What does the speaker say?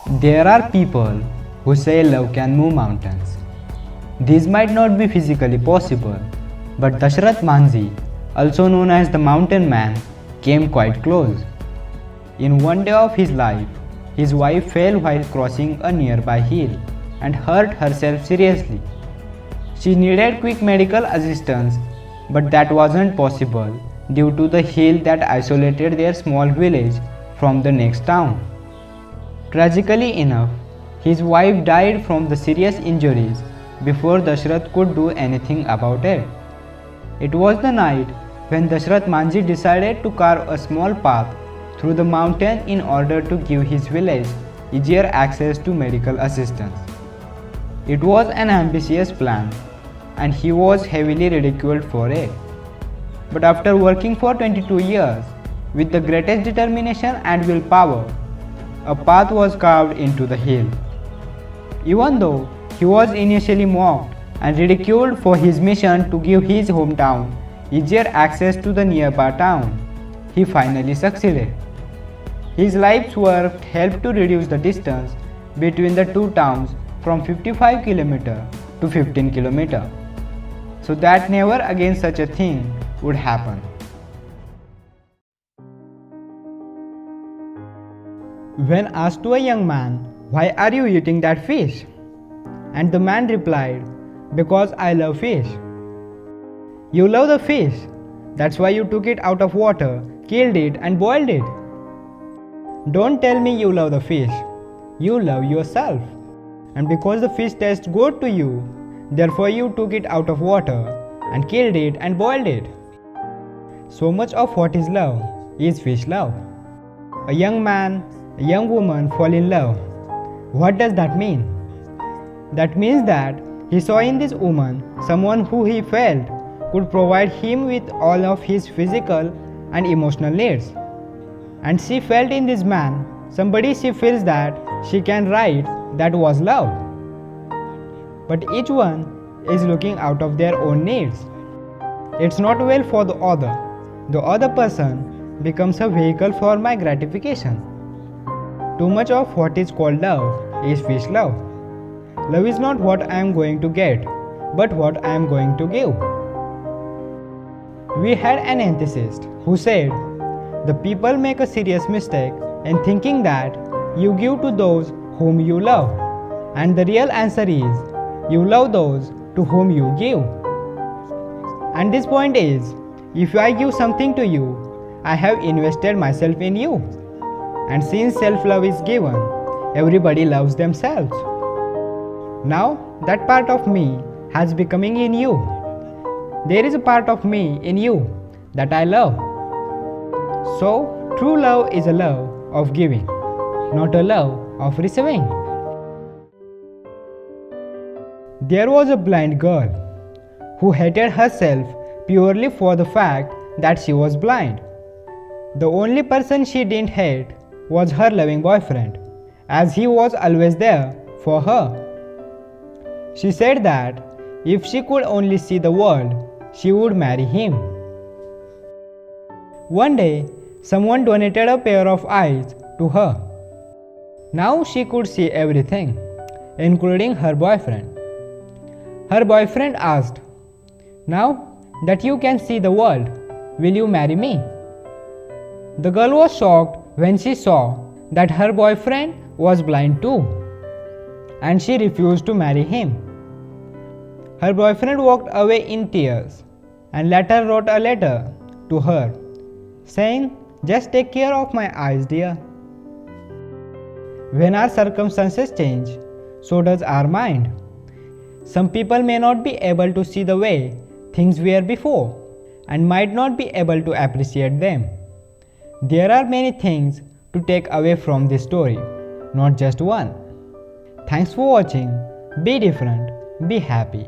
There are people who say love can move mountains. These might not be physically possible, but Dashrath Manjhi, also known as the Mountain Man, came quite close. In one day of his life, his wife fell while crossing a nearby hill and hurt herself seriously. She needed quick medical assistance, but that wasn't possible due to the hill that isolated their small village from the next town. Tragically enough, his wife died from the serious injuries before Dashrath could do anything about it. It was the night when Dashrath Manjhi decided to carve a small path through the mountain in order to give his village easier access to medical assistance. It was an ambitious plan, and he was heavily ridiculed for it. But after working for 22 years, with the greatest determination and willpower, a path was carved into the hill. Even though he was initially mocked and ridiculed for his mission to give his hometown easier access to the nearby town, he finally succeeded. His life's work helped to reduce the distance between the two towns from 55 km to 15 km, so that never again such a thing would happen. When asked to a young man, "Why are you eating that fish?" and the man replied, "Because I love fish." "You love the fish, that's why you took it out of water, killed it and boiled it." "Don't tell me you love the fish, you love yourself. And because the fish tastes good to you, therefore you took it out of water and killed it and boiled it." So much of what is love is fish love. A young man, a young woman fall in love. What does that mean? That means that he saw in this woman someone who he felt could provide him with all of his physical and emotional needs. And she felt in this man somebody she feels that she can write that was love. But each one is looking out of their own needs. It's not well for the other. The other person becomes a vehicle for my gratification. Too much of what is called love is fish love. Love is not what I am going to get, but what I am going to give. We had an ethicist who said, "The people make a serious mistake in thinking that you give to those whom you love, and the real answer is you love those to whom you give." And this point is, if I give something to you, I have invested myself in you. And since self-love is given, everybody loves themselves. Now that part of me has becoming in you. There is a part of me in you that I love. So true love is a love of giving, not a love of receiving. There was a blind girl who hated herself purely for the fact that she was blind. The only person she didn't hate was her loving boyfriend, as he was always there for her. She said that if she could only see the world, she would marry him. One day, someone donated a pair of eyes to her. Now she could see everything, including her boyfriend. Her boyfriend asked, "Now that you can see the world, will you marry me?" The girl was shocked when she saw that her boyfriend was blind too, and she refused to marry him. Her boyfriend walked away in tears and later wrote a letter to her saying, "Just take care of my eyes, dear." When our circumstances change, so does our mind. Some people may not be able to see the way things were before and might not be able to appreciate them. There are many things to take away from this story, not just one. Thanks for watching. Be different, be happy.